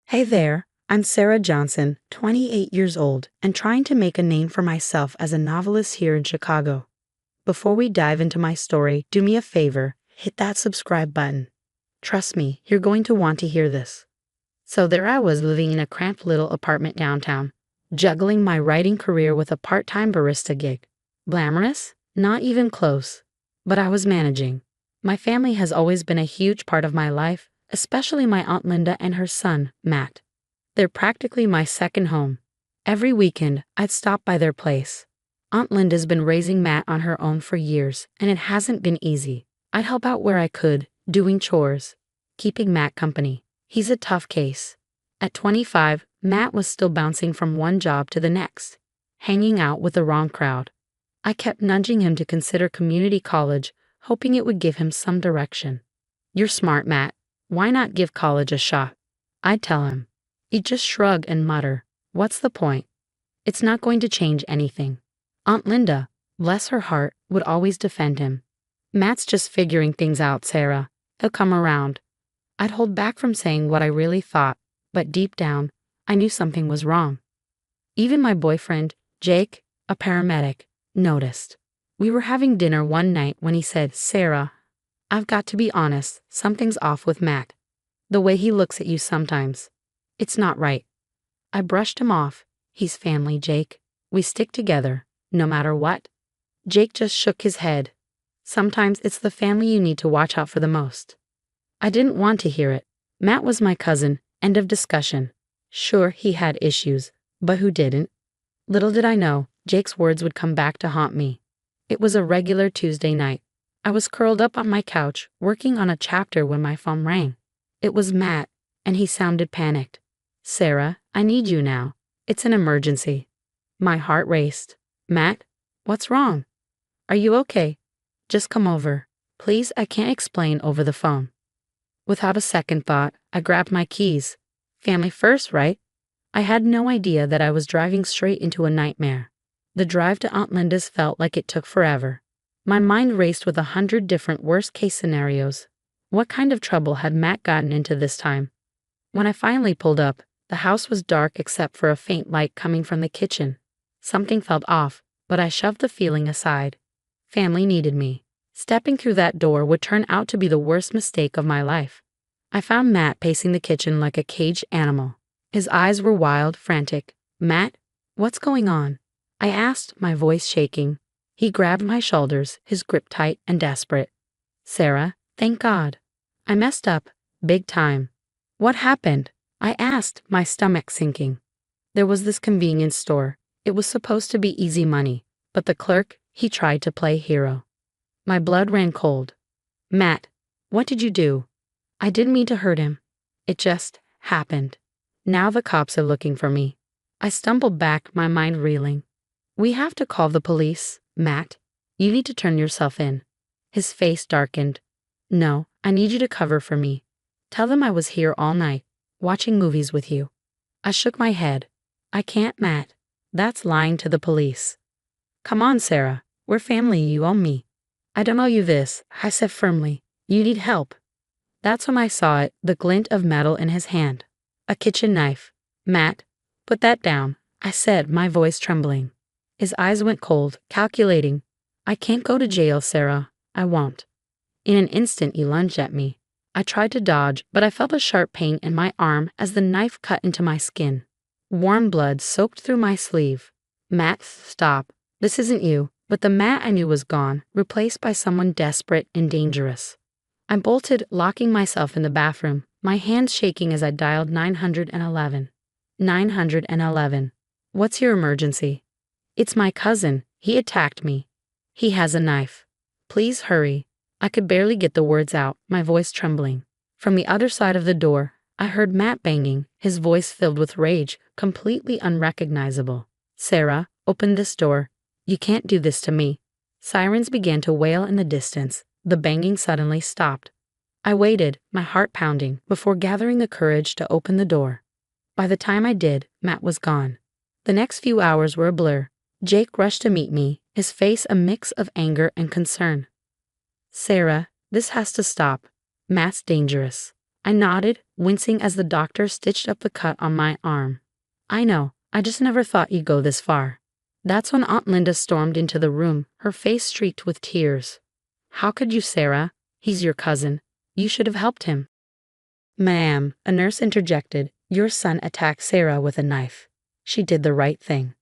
Hey there, I'm Sarah Johnson, 28 years old, and trying to make a name for myself as a novelist here in Chicago. Before we dive into my story, do me a favor, hit that subscribe button. Trust me, you're going to want to hear this. So there I was living in a cramped little apartment downtown, juggling my writing career with a part-time barista gig. Glamorous? Not even close. But I was managing. My family has always been a huge part of my life, especially my Aunt Linda and her son, Matt. They're practically my second home. Every weekend, I'd stop by their place. Aunt Linda's been raising Matt on her own for years, and it hasn't been easy. I'd help out where I could, doing chores, keeping Matt company. He's a tough case. At 25, Matt was still bouncing from one job to the next, hanging out with the wrong crowd. I kept nudging him to consider community college, hoping it would give him some direction. "You're smart, Matt. Why not give college a shot?" I'd tell him. He'd just shrug and mutter, "What's the point? It's not going to change anything." Aunt Linda, bless her heart, would always defend him. "Matt's just figuring things out, Sarah. He'll come around." I'd hold back from saying what I really thought, but deep down, I knew something was wrong. Even my boyfriend, Jake, a paramedic, noticed. We were having dinner one night when he said, "Sarah, I've got to be honest, something's off with Matt. The way he looks at you sometimes. It's not right." I brushed him off. "He's family, Jake. We stick together, no matter what." Jake just shook his head. "Sometimes it's the family you need to watch out for the most." I didn't want to hear it. Matt was my cousin, end of discussion. Sure, he had issues, but who didn't? Little did I know, Jake's words would come back to haunt me. It was a regular Tuesday night. I was curled up on my couch, working on a chapter when my phone rang. It was Matt, and he sounded panicked. "Sarah, I need you now. It's an emergency." My heart raced. "Matt, what's wrong? Are you okay? Just come over. Please, I can't explain over the phone." Without a second thought, I grabbed my keys. Family first, right? I had no idea that I was driving straight into a nightmare. The drive to Aunt Linda's felt like it took forever. My mind raced with 100 different worst-case scenarios. What kind of trouble had Matt gotten into this time? When I finally pulled up, the house was dark except for a faint light coming from the kitchen. Something felt off, but I shoved the feeling aside. Family needed me. Stepping through that door would turn out to be the worst mistake of my life. I found Matt pacing the kitchen like a caged animal. His eyes were wild, frantic. "Matt, what's going on?" I asked, my voice shaking. He grabbed my shoulders, his grip tight and desperate. "Sarah, thank God. I messed up, big time." "What happened?" I asked, my stomach sinking. There was this convenience store. It was supposed to be easy money, but the clerk, he tried to play hero. My blood ran cold. "Matt, what did you do?" "I didn't mean to hurt him. It just happened. Now the cops are looking for me." I stumbled back, my mind reeling. "We have to call the police, Matt. You need to turn yourself in." His face darkened. "No, I need you to cover for me. Tell them I was here all night, watching movies with you." I shook my head. "I can't, Matt. That's lying to the police." "Come on, Sarah. We're family, you owe me." "I don't owe you this," I said firmly. "You need help." That's when I saw it, the glint of metal in his hand. A kitchen knife. "Matt, put that down," I said, my voice trembling. His eyes went cold, calculating. "I can't go to jail, Sarah. I won't." In an instant, he lunged at me. I tried to dodge, but I felt a sharp pain in my arm as the knife cut into my skin. Warm blood soaked through my sleeve. "Matt, stop. This isn't you." But the Matt I knew was gone, replaced by someone desperate and dangerous. I bolted, locking myself in the bathroom, my hands shaking as I dialed 911. 911. "What's your emergency?" "It's my cousin. He attacked me. He has a knife. Please hurry." I could barely get the words out, my voice trembling. From the other side of the door, I heard Matt banging, his voice filled with rage, completely unrecognizable. "Sarah, open this door. You can't do this to me." Sirens began to wail in the distance. The banging suddenly stopped. I waited, my heart pounding, before gathering the courage to open the door. By the time I did, Matt was gone. The next few hours were a blur. Jake rushed to meet me, his face a mix of anger and concern. "Sarah, this has to stop. Matt's dangerous." I nodded, wincing as the doctor stitched up the cut on my arm. I know, I just never thought you'd go this far. That's when Aunt Linda stormed into the room, her face streaked with tears. How could you, Sarah? He's your cousin. You should have helped him. Ma'am, a nurse interjected, your son attacked Sarah with a knife. She did the right thing.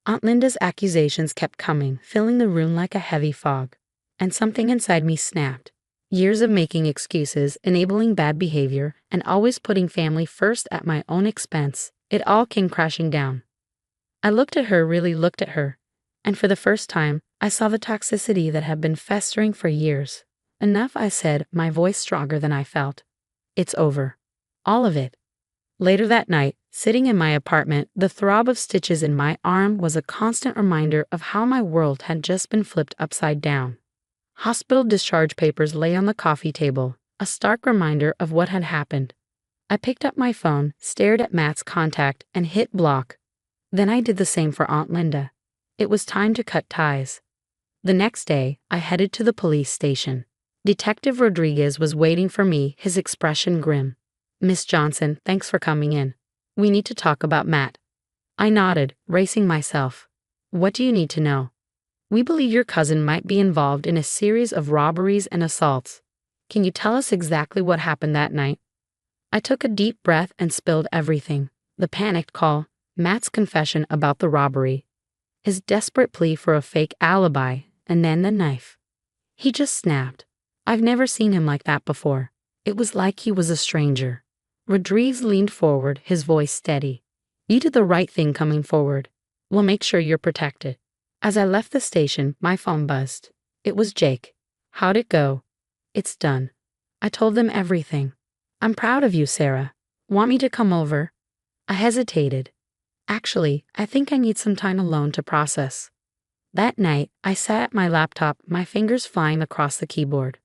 Aunt Linda's accusations kept coming, filling the room like a heavy fog. And something inside me snapped. Years of making excuses, enabling bad behavior, and always putting family first at my own expense, it all came crashing down. I really looked at her, and for the first time, I saw the toxicity that had been festering for years. Enough, I said, my voice stronger than I felt. It's over. All of it. Later that night, sitting in my apartment, the throb of stitches in my arm was a constant reminder of how my world had just been flipped upside down. Hospital discharge papers lay on the coffee table, a stark reminder of what had happened. I picked up my phone, stared at Matt's contact, and hit block. Then I did the same for Aunt Linda. It was time to cut ties. The next day, I headed to the police station. Detective Rodriguez was waiting for me, his expression grim. Miss Johnson, thanks for coming in. We need to talk about Matt. I nodded, bracing myself. What do you need to know? We believe your cousin might be involved in a series of robberies and assaults. Can you tell us exactly what happened that night? I took a deep breath and spilled everything. The panicked call, Matt's confession about the robbery, his desperate plea for a fake alibi, and then the knife. He just snapped. I've never seen him like that before. It was like he was a stranger. Rodriguez leaned forward, his voice steady. You did the right thing coming forward. We'll make sure you're protected. As I left the station, my phone buzzed. It was Jake. How'd it go? It's done. I told them everything. I'm proud of you, Sarah. Want me to come over? I hesitated. Actually, I think I need some time alone to process. That night, I sat at my laptop, my fingers flying across the keyboard.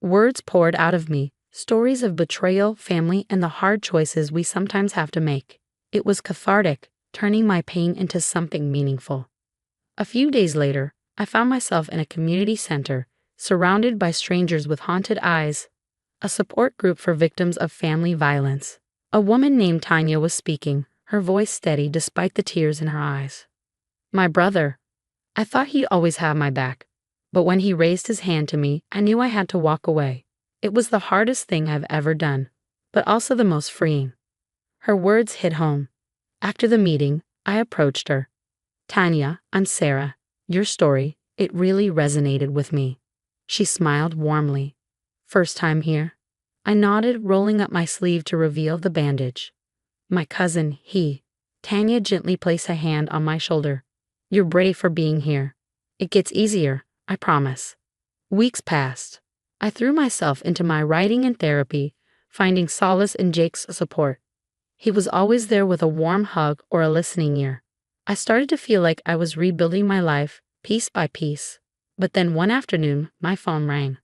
Words poured out of me, stories of betrayal, family, and the hard choices we sometimes have to make. It was cathartic, turning my pain into something meaningful. A few days later, I found myself in a community center, surrounded by strangers with haunted eyes, a support group for victims of family violence. A woman named Tanya was speaking, her voice steady despite the tears in her eyes. My brother. I thought he'd always have my back, but when he raised his hand to me, I knew I had to walk away. It was the hardest thing I've ever done, but also the most freeing. Her words hit home. After the meeting, I approached her. Tanya, I'm Sarah. Your story, it really resonated with me. She smiled warmly. First time here? I nodded, rolling up my sleeve to reveal the bandage. My cousin, he. Tanya gently placed a hand on my shoulder. You're brave for being here. It gets easier, I promise. Weeks passed. I threw myself into my writing and therapy, finding solace in Jake's support. He was always there with a warm hug or a listening ear. I started to feel like I was rebuilding my life, piece by piece. But then one afternoon, my phone rang.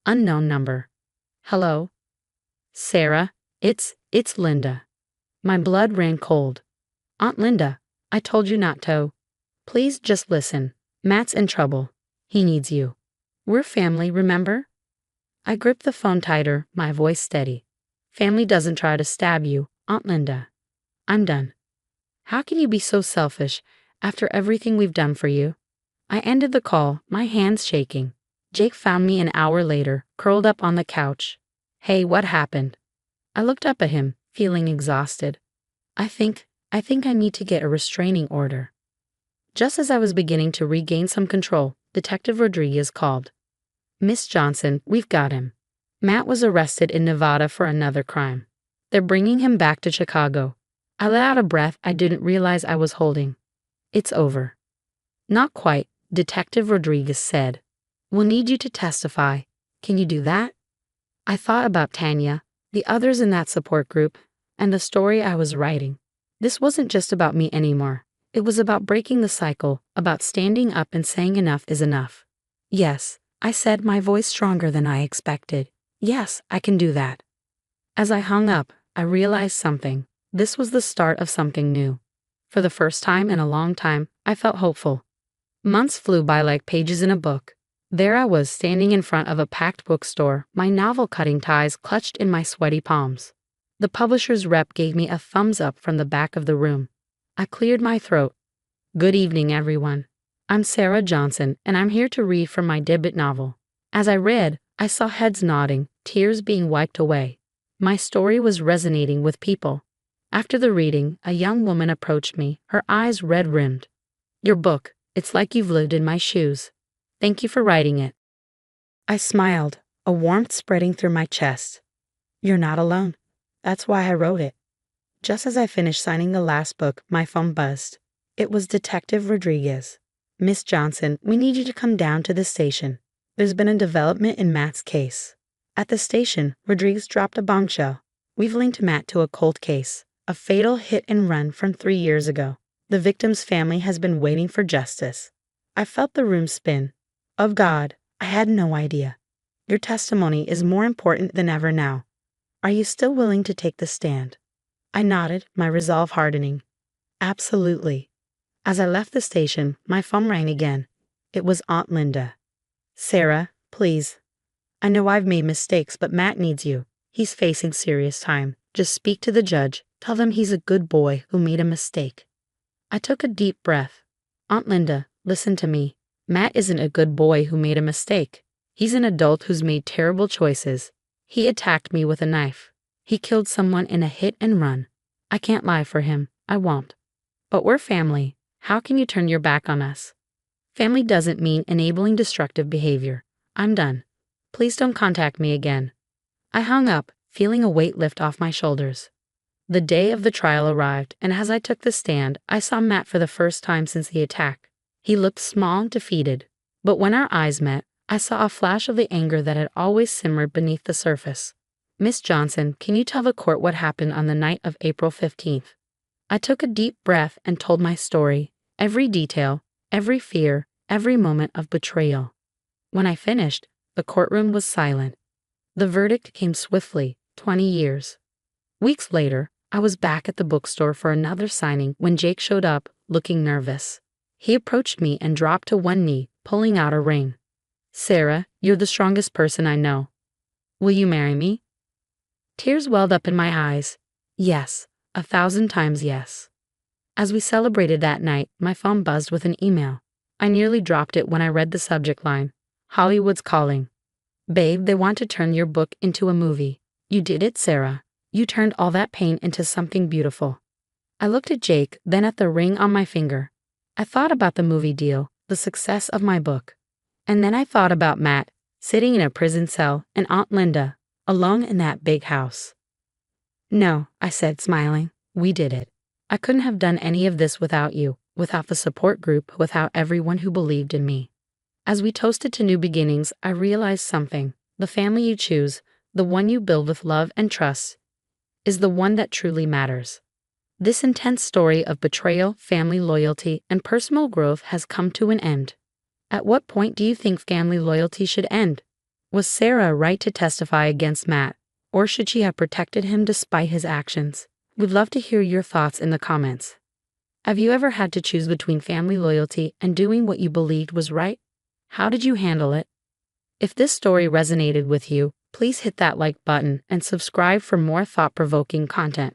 Unknown number. Hello? Sarah, it's Linda. My blood ran cold. Aunt Linda, I told you not to. Please just listen. Matt's in trouble. He needs you. We're family, remember? I gripped the phone tighter, my voice steady. Family doesn't try to stab you, Aunt Linda. I'm done. How can you be so selfish after everything we've done for you? I ended the call, my hands shaking. Jake found me an hour later, curled up on the couch. Hey, what happened? I looked up at him, feeling exhausted. I think I need to get a restraining order. Just as I was beginning to regain some control, Detective Rodriguez called. Miss Johnson, we've got him. Matt was arrested in Nevada for another crime. They're bringing him back to Chicago. I let out a breath I didn't realize I was holding. It's over. Not quite, Detective Rodriguez said. We'll need you to testify. Can you do that? I thought about Tanya, the others in that support group, and the story I was writing. This wasn't just about me anymore. It was about breaking the cycle, about standing up and saying enough is enough. Yes, I said, my voice stronger than I expected. Yes, I can do that. As I hung up, I realized something. This was the start of something new. For the first time in a long time, I felt hopeful. Months flew by like pages in a book. There I was, standing in front of a packed bookstore, my novel-cutting ties clutched in my sweaty palms. The publisher's rep gave me a thumbs up from the back of the room. I cleared my throat. Good evening, everyone. I'm Sarah Johnson, and I'm here to read from my debut novel. As I read, I saw heads nodding, tears being wiped away. My story was resonating with people. After the reading, a young woman approached me, her eyes red-rimmed. Your book, it's like you've lived in my shoes. Thank you for writing it. I smiled, a warmth spreading through my chest. You're not alone. That's why I wrote it. Just as I finished signing the last book, my phone buzzed. It was Detective Rodriguez. Miss Johnson, we need you to come down to the station. There's been a development in Matt's case. At the station, Rodriguez dropped a bombshell. We've linked Matt to a cold case, a fatal hit and run from 3 years ago. The victim's family has been waiting for justice. I felt the room spin. Of God, I had no idea. Your testimony is more important than ever now. Are you still willing to take the stand? I nodded, my resolve hardening. Absolutely. As I left the station, my phone rang again. It was Aunt Linda. Sarah, please. I know I've made mistakes, but Matt needs you. He's facing serious time. Just speak to the judge. Tell them he's a good boy who made a mistake. I took a deep breath. Aunt Linda, listen to me. Matt isn't a good boy who made a mistake. He's an adult who's made terrible choices. He attacked me with a knife. He killed someone in a hit and run. I can't lie for him. I won't. But we're family. How can you turn your back on us? Family doesn't mean enabling destructive behavior. I'm done. Please don't contact me again. I hung up, feeling a weight lift off my shoulders. The day of the trial arrived, and as I took the stand, I saw Matt for the first time since the attack. He looked small and defeated, but when our eyes met, I saw a flash of the anger that had always simmered beneath the surface. Miss Johnson, can you tell the court what happened on the night of April 15th? I took a deep breath and told my story, every detail, every fear, every moment of betrayal. When I finished, the courtroom was silent. The verdict came swiftly, 20 years. Weeks later, I was back at the bookstore for another signing when Jake showed up, looking nervous. He approached me and dropped to one knee, pulling out a ring. Sarah, you're the strongest person I know. Will you marry me? Tears welled up in my eyes. Yes, 1,000 times yes. As we celebrated that night, my phone buzzed with an email. I nearly dropped it when I read the subject line. Hollywood's calling. Babe, they want to turn your book into a movie. You did it, Sarah. You turned all that pain into something beautiful. I looked at Jake, then at the ring on my finger. I thought about the movie deal, the success of my book. And then I thought about Matt, sitting in a prison cell, and Aunt Linda, alone in that big house. No, I said, smiling, we did it. I couldn't have done any of this without you, without the support group, without everyone who believed in me. As we toasted to new beginnings, I realized something. The family you choose, the one you build with love and trust, is the one that truly matters. This intense story of betrayal, family loyalty, and personal growth has come to an end. At what point do you think family loyalty should end? Was Sarah right to testify against Matt, or should she have protected him despite his actions? We'd love to hear your thoughts in the comments. Have you ever had to choose between family loyalty and doing what you believed was right? How did you handle it? If this story resonated with you, please hit that like button and subscribe for more thought-provoking content.